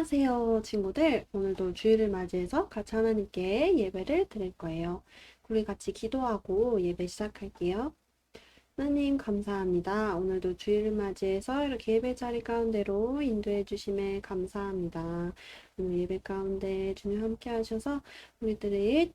안녕하세요, 친구들. 오늘도 주일을 맞이해서 같이 하나님께 예배를 드릴 거예요. 우리 같이 기도하고 예배 시작할게요. 하나님 감사합니다. 오늘도 주일을 맞이해서 이렇게 예배 자리 가운데로 인도해 주심에 감사합니다. 오늘 예배 가운데 주님 함께 하셔서 우리들이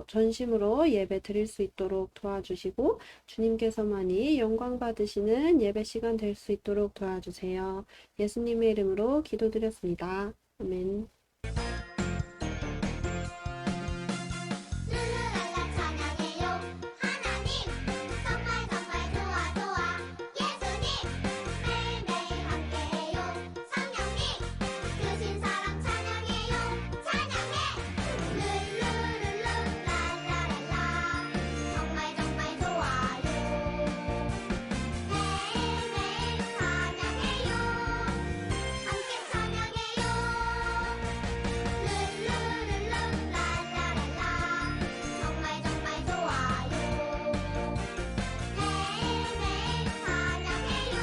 전심으로 예배 드릴 수 있도록 도와주시고 주님께서만이 영광 받으시는 예배 시간 될 수 있도록 도와주세요. 예수님의 이름으로 기도드렸습니다. 아멘. 룰루랄라 찬양해요 하나님 정말 정말 좋아 좋아 예수님 매일매일 함께해요 성령님 크신 사랑 찬양해요 찬양해 룰루랄라랄라 정말 정말 좋아요 매일매일 찬양해요 함께 찬양해요 룰루랄라랄라 정말 정말 좋아요 매일매일 찬양해요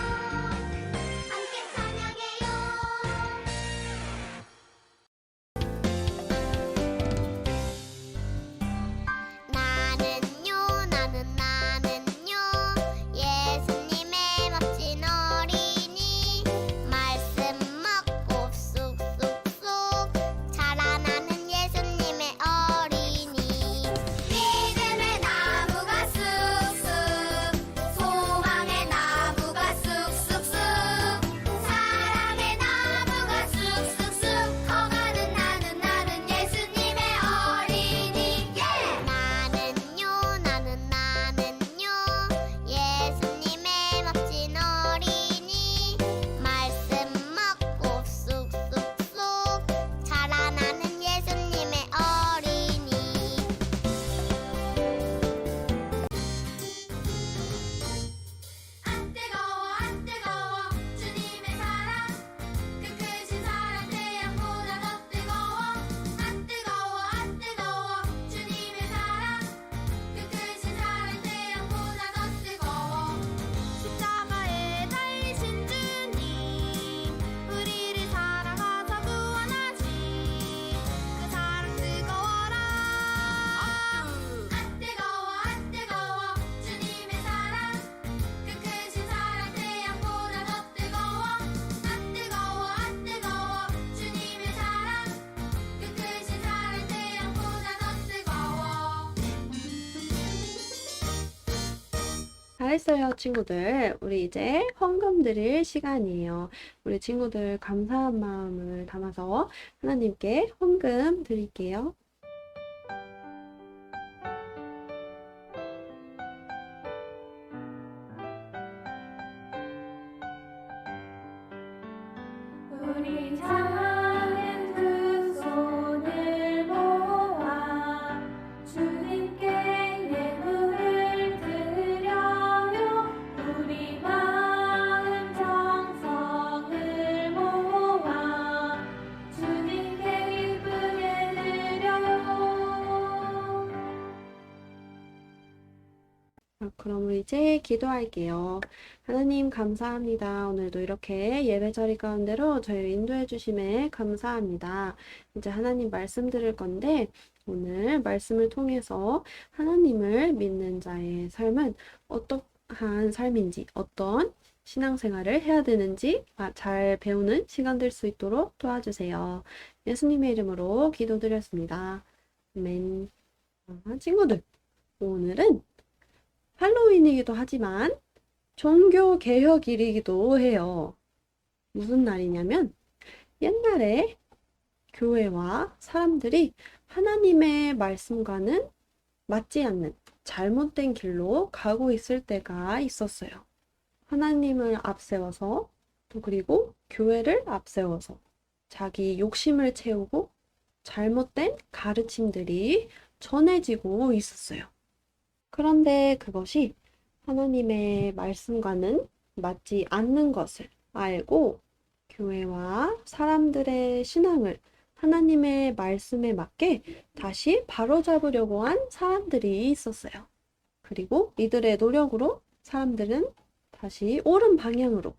함께 찬양해요 나는요 예수님의 멋진 어린이 말씀 먹고 쑥쑥쑥 자라나는 예수님의 어린이 믿음의 나무가 쑥쑥 소망의 나무가 쑥쑥쑥 사랑의 나무가 쑥쑥쑥 커가는 나는 예수님의 어린이 나는요 예수님의 멋진 어린이 말씀 먹고 쑥쑥쑥 자라나는 예수님의 어린이 안 뜨거워 주님의 사랑 그 크신 사랑 태양보다 더 뜨거워 안 뜨거워 주님의 사랑 그 크신 사랑 태양보다 더 뜨거워 십자가에 달리신 주님 우리를 사랑하사 구원하신 그 사랑 뜨거워라 안 뜨거워 주님의 사랑 그 크신 사랑 태양보다 더 뜨거워 안 뜨거워 주님의 사랑 그 크신 사랑 태양보다 더 뜨거워 잘했어요, 친구들. 우리 이제 헌금 드릴 시간이에요. 우리 친구들 감사한 마음을 담아서 하나님께 헌금 드릴게요. 우리 작은 두 손을 모아 주님께 예물을 드려요 우리 마음 정성을 모아 주님께 기쁘게 드려요 그럼 우리 이제 기도할게요. 하나님 감사합니다. 오늘도 이렇게 예배 자리 가운데로 저희를 인도해 주심에 감사합니다. 이제 하나님 말씀 드릴 건데 오늘 말씀을 통해서 하나님을 믿는 자의 삶은 어떠한 삶인지 어떤 신앙생활을 해야 되는지 잘 배우는 시간 될 수 있도록 도와주세요. 예수님의 이름으로 기도드렸습니다. 아멘. 친구들, 오늘은 할로윈이기도 하지만 종교 개혁일이기도 해요. 무슨 날이냐면 옛날에 교회와 사람들이 하나님의 말씀과는 맞지 않는 잘못된 길로 가고 있을 때가 있었어요. 하나님을 앞세워서 또 그리고 교회를 앞세워서 자기 욕심을 채우고 잘못된 가르침들이 전해지고 있었어요. 그런데 그것이 하나님의 말씀과는 맞지 않는 것을 알고 교회와 사람들의 신앙을 하나님의 말씀에 맞게 다시 바로잡으려고 한 사람들이 있었어요. 그리고 이들의 노력으로 사람들은 다시 옳은 방향으로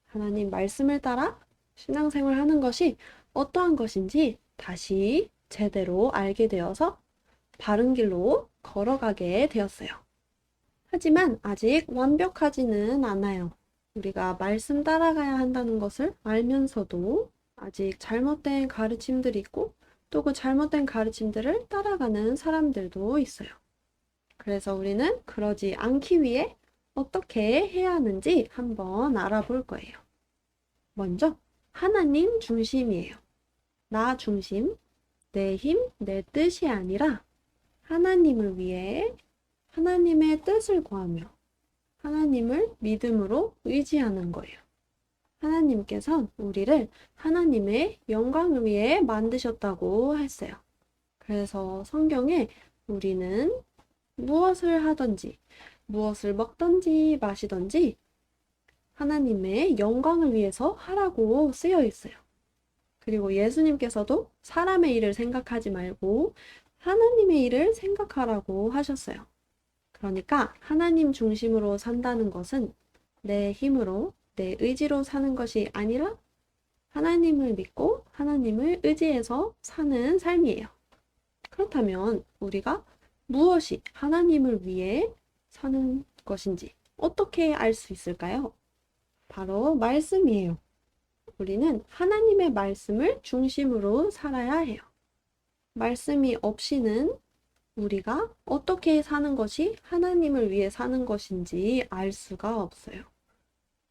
하나님 말씀을 따라 신앙생활 하는 것이 어떠한 것인지 다시 제대로 알게 되어서 바른 길로 걸어가게 되었어요. 하지만 아직 완벽하지는 않아요. 우리가 말씀 따라가야 한다는 것을 알면서도 아직 잘못된 가르침들이 있고 또 그 잘못된 가르침들을 따라가는 사람들도 있어요. 그래서 우리는 그러지 않기 위해 어떻게 해야 하는지 한번 알아볼 거예요. 먼저 하나님 중심이에요. 나 중심, 내 힘, 내 뜻이 아니라 하나님을 위해 하나님의 뜻을 구하며 하나님을 믿음으로 의지하는 거예요. 하나님께선 우리를 하나님의 영광을 위해 만드셨다고 했어요. 그래서 성경에 우리는 무엇을 하든지, 무엇을 먹든지 마시든지 하나님의 영광을 위해서 하라고 쓰여 있어요. 그리고 예수님께서도 사람의 일을 생각하지 말고 하나님의 일을 생각하라고 하셨어요. 그러니까 하나님 중심으로 산다는 것은 내 힘으로, 내 의지로 사는 것이 아니라 하나님을 믿고 하나님을 의지해서 사는 삶이에요. 그렇다면 우리가 무엇이 하나님을 위해 사는 것인지 어떻게 알 수 있을까요? 바로 말씀이에요. 우리는 하나님의 말씀을 중심으로 살아야 해요. 말씀이 없이는 우리가 어떻게 사는 것이 하나님을 위해 사는 것인지 알 수가 없어요.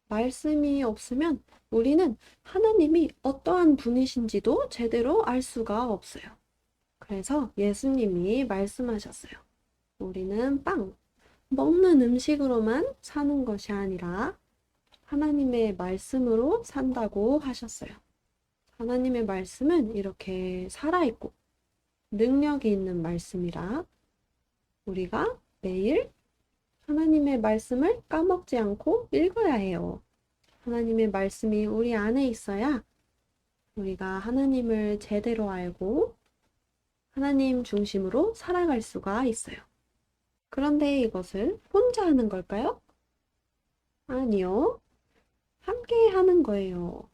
말씀이 없으면 우리는 하나님이 어떠한 분이신지도 제대로 알 수가 없어요. 그래서 예수님이 말씀하셨어요. 우리는 먹는 음식으로만 사는 것이 아니라 하나님의 말씀으로 산다고 하셨어요. 하나님의 말씀은 이렇게 살아있고 능력이 있는 말씀이라 우리가 매일 하나님의 말씀을 까먹지 않고 읽어야 해요. 하나님의 말씀이 우리 안에 있어야 우리가 하나님을 제대로 알고 하나님 중심으로 살아갈 수가 있어요. 그런데 이것을 혼자 하는 걸까요? 아니요. 함께 하는 거예요.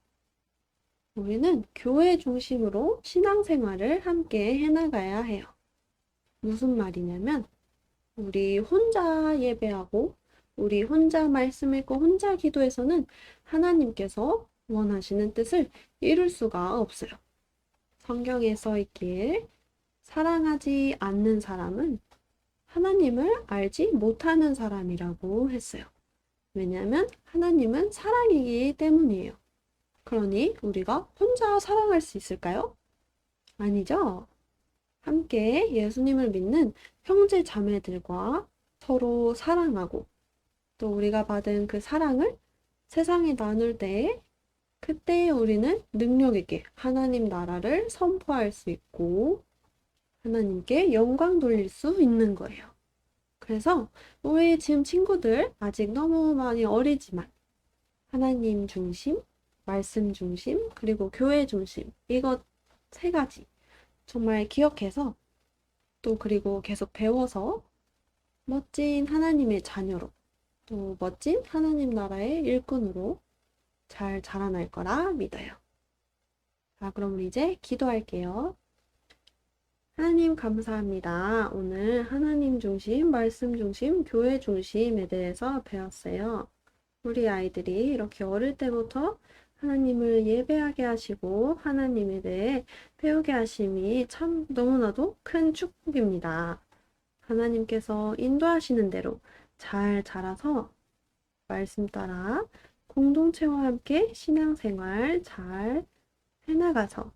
우리는 교회 중심으로 신앙생활을 함께 해나가야 해요. 무슨 말이냐면 우리 혼자 예배하고 우리 혼자 말씀 읽고 혼자 기도해서는 하나님께서 원하시는 뜻을 이룰 수가 없어요. 성경에 써 있기에 사랑하지 않는 사람은 하나님을 알지 못하는 사람이라고 했어요. 왜냐하면 하나님은 사랑이기 때문이에요. 그러니 우리가 혼자 사랑할 수 있을까요? 아니죠. 함께 예수님을 믿는 형제 자매들과 서로 사랑하고 또 우리가 받은 그 사랑을 세상에 나눌 때 그때 우리는 능력 있게 하나님 나라를 선포할 수 있고 하나님께 영광 돌릴 수 있는 거예요. 그래서 우리 지금 친구들 아직 너무 많이 어리지만 하나님 중심, 말씀 중심, 그리고 교회 중심 이것 세 가지 정말 기억해서 또 그리고 계속 배워서 멋진 하나님의 자녀로 또 멋진 하나님 나라의 일꾼으로 잘 자라날 거라 믿어요. 자, 그럼 우리 이제 기도할게요. 하나님 감사합니다. 오늘 하나님 중심, 말씀 중심, 교회 중심에 대해서 배웠어요. 우리 아이들이 이렇게 어릴 때부터 하나님을 예배하게 하시고 하나님에 대해 배우게 하심이 참 너무나도 큰 축복입니다. 하나님께서 인도하시는 대로 잘 자라서 말씀 따라 공동체와 함께 신앙생활 잘 해나가서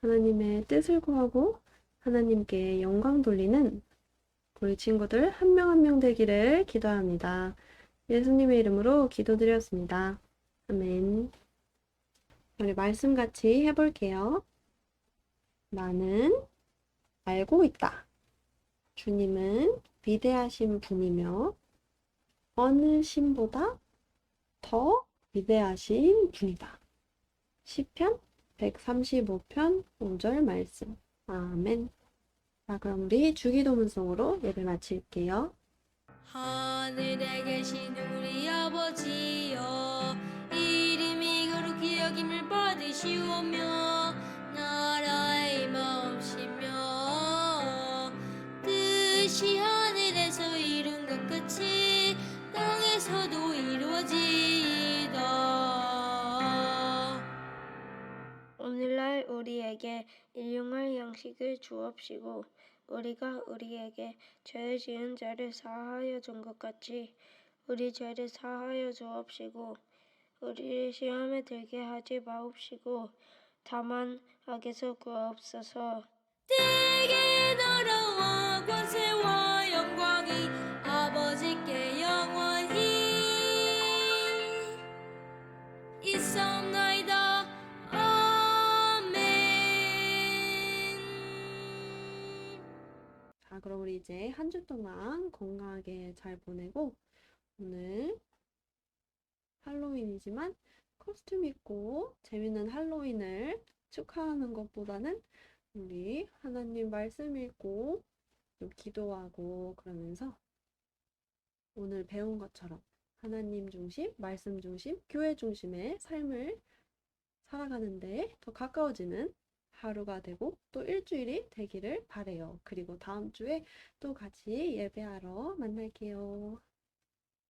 하나님의 뜻을 구하고 하나님께 영광 돌리는 우리 친구들 한 명 한 명 되기를 기도합니다. 예수님의 이름으로 기도드렸습니다. 아멘. 우리 말씀 같이 해볼게요. 나는 알고 있다. 주님은 위대하신 분이며 어느 신보다 더 위대하신 분이다. 시편 135편 5절 말씀. 아멘. 자, 그럼 우리 주기도문송으로 예배 마칠게요. 하늘에 계신 우리 아버지여 이름이 거룩히 여김을 받으시오며 오늘날 우리에게 일용할 양식을 주옵시고 우리가 우리에게 죄 지은 자를 사하여 준 것 같이 우리 죄를 사하여 주옵시고 우리를 시험에 들게 하지 마옵시고 다만 악에서 구하옵소서. 내게 나라와 권세와 영광이 아버지께 영원히 있사옵나이다. 아멘. 자, 그럼 우리 이제 한 주 동안 건강하게 잘 보내고 오늘 할로윈이지만 코스튬 입고 재밌는 할로윈을 축하하는 것보다는 우리 하나님 말씀 읽고 좀 기도하고 그러면서 오늘 배운 것처럼 하나님 중심, 말씀 중심, 교회 중심의 삶을 살아가는데 더 가까워지는 하루가 되고 또 일주일이 되기를 바래요. 그리고 다음 주에 또 같이 예배하러 만날게요.